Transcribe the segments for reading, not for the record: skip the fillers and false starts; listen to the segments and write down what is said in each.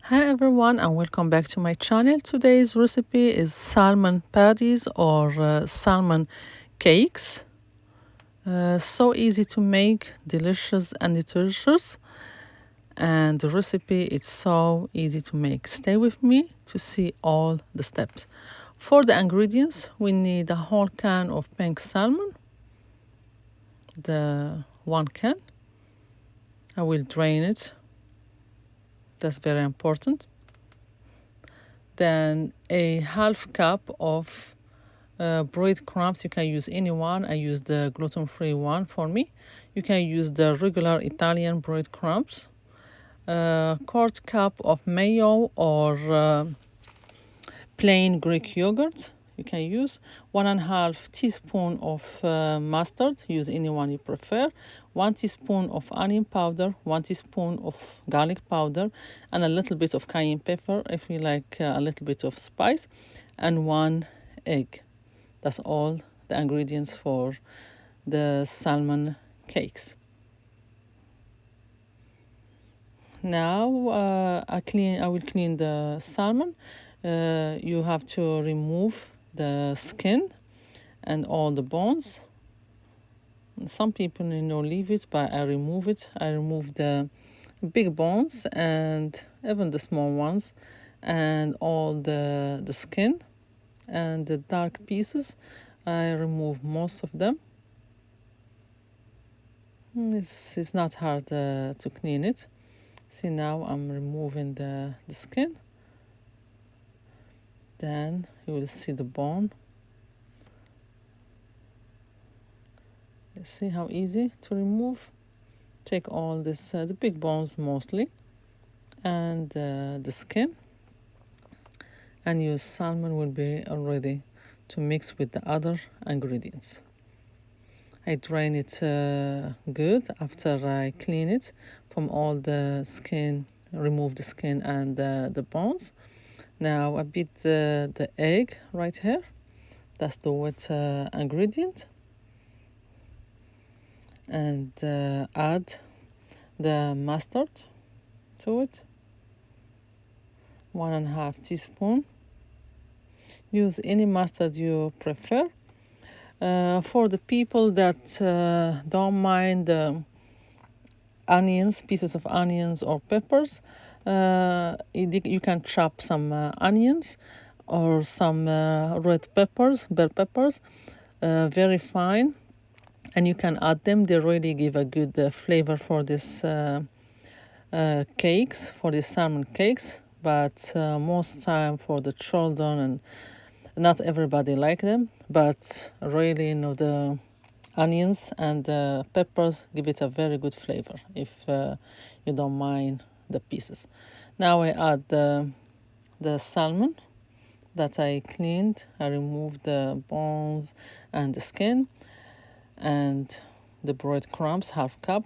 Hi everyone and welcome back to my channel. Today's recipe is salmon patties or salmon cakes. So easy to make, delicious and nutritious. And the recipe is so easy to make. Stay with me to see all the steps. For the ingredients, we need a whole can of pink salmon. The 1 can. I will drain it. That's very important. Then a half cup of bread crumbs. You can use any one. I use the gluten-free one for me. You can use the regular Italian bread crumbs. Quart cup of mayo or plain Greek yogurt. You can use 1.5 teaspoon of mustard. Use any one you prefer. 1 teaspoon of onion powder. 1 teaspoon of garlic powder, and a little bit of cayenne pepper if you like a little bit of spice, and 1 egg. That's all the ingredients for the salmon cakes. Now I will clean the salmon. You have to remove the skin and all the bones. Some people leave it, but I remove it. I remove the big bones and even the small ones, and all the skin and the dark pieces. I remove most of them. It's not hard to clean it. See, now I'm removing the skin. Then you will see the bone. See how easy to remove. Take all this, the big bones mostly, and the skin, and your salmon will be ready to mix with the other ingredients. I drain it good after I clean it from all the skin, remove the skin and the bones. Now I beat the egg right here. That's the wet ingredient. And add the mustard to it. 1.5 teaspoon. Use any mustard you prefer. For the people that don't mind onions, pieces of onions or peppers, you can chop some onions or some red peppers, bell peppers, very fine, and you can add them. They really give a good flavor for this cakes, for these salmon cakes. But most time for the children, and not everybody like them, but really the onions and the peppers give it a very good flavor if you don't mind the pieces. Now I add the salmon that I cleaned. I removed the bones and the skin, and the breadcrumbs, half cup,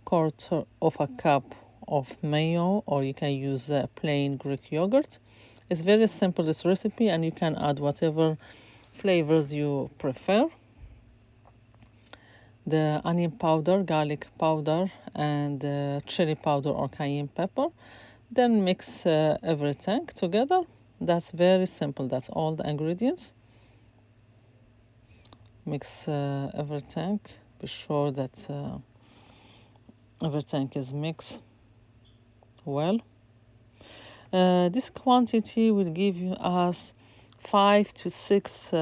quarter of a cup of mayo, or you can use plain Greek yogurt. It's very simple, this recipe, and you can add whatever flavors you prefer. The onion powder, garlic powder, and chili powder or cayenne pepper. Then mix everything together. That's very simple. That's all the ingredients. Mix everything. Be sure that everything is mixed well. This quantity will give us 5 to 6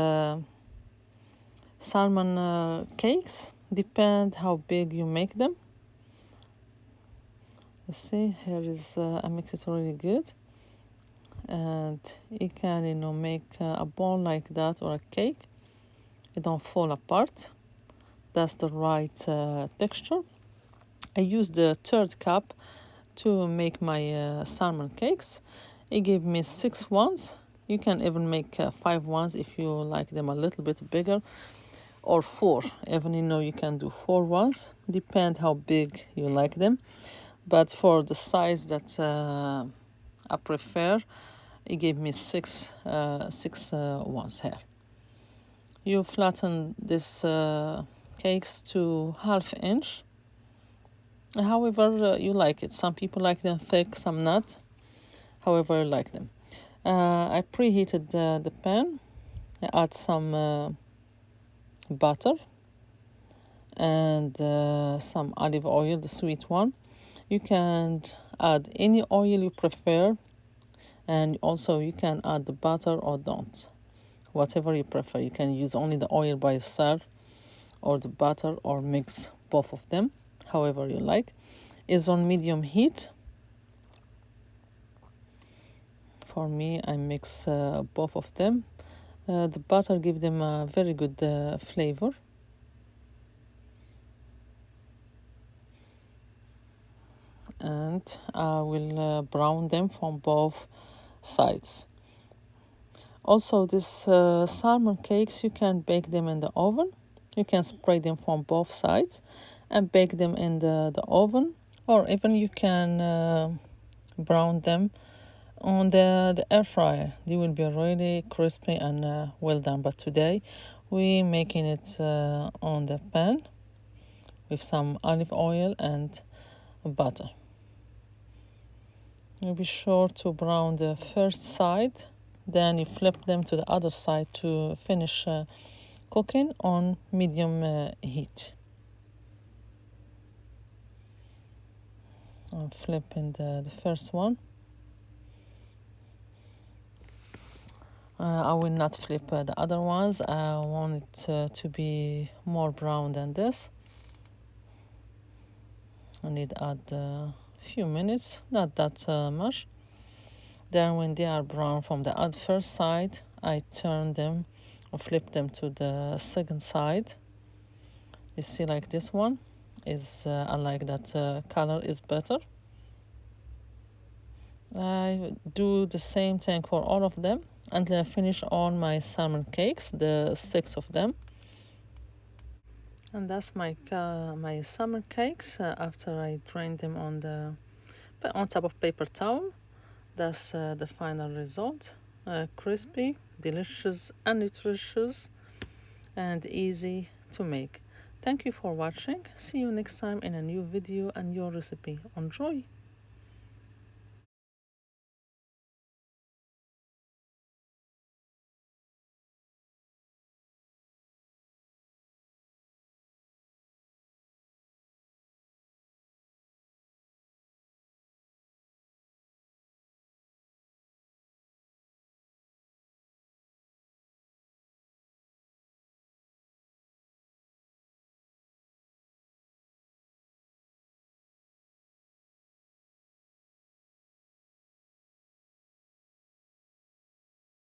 salmon cakes. Depend how big you make them. Let's see, here is I mix it really good, and you can make a ball like that or a cake. It don't fall apart. That's the right texture. I use the 3rd cup to make my salmon cakes. It gave me 6 ones. You can even make 5 ones if you like them a little bit bigger, or 4. Even you can do 4 ones. Depend how big you like them. But for the size that I prefer, it gave me 6 ones here. You flatten this cakes to 1/2 inch. However you like it. Some people like them thick, some not. however you like them. I preheated the pan. I add some butter and some olive oil, the sweet one. You can add any oil you prefer, and also you can add the butter or don't, whatever you prefer. You can use only the oil by itself or the butter, or mix both of them, however you like. Is on medium heat. For me, I mix both of them. The butter gives them a very good flavor. And I will brown them from both sides. Also, this salmon cakes, you can bake them in the oven. You can spray them from both sides and bake them in the oven, or even you can brown them on the air fryer. They will be really crispy and well done. But today we making it on the pan with some olive oil and butter. You be sure to brown the first side, then you flip them to the other side to finish cooking on medium heat. I'm flipping the first one. I will not flip the other ones. I want it to be more brown than this. I need to add a few minutes, not that much. Then when they are brown from the first side, I turn them or flip them to the second side. You see, like this one is I like that color is better. I do the same thing for all of them until I finish all my salmon cakes, the 6 of them. And that's my salmon cakes after I drain them on top of paper towel. That's the final result. Crispy, delicious, and nutritious, and easy to make. Thank you for watching. See you next time in a new video and your recipe. Enjoy!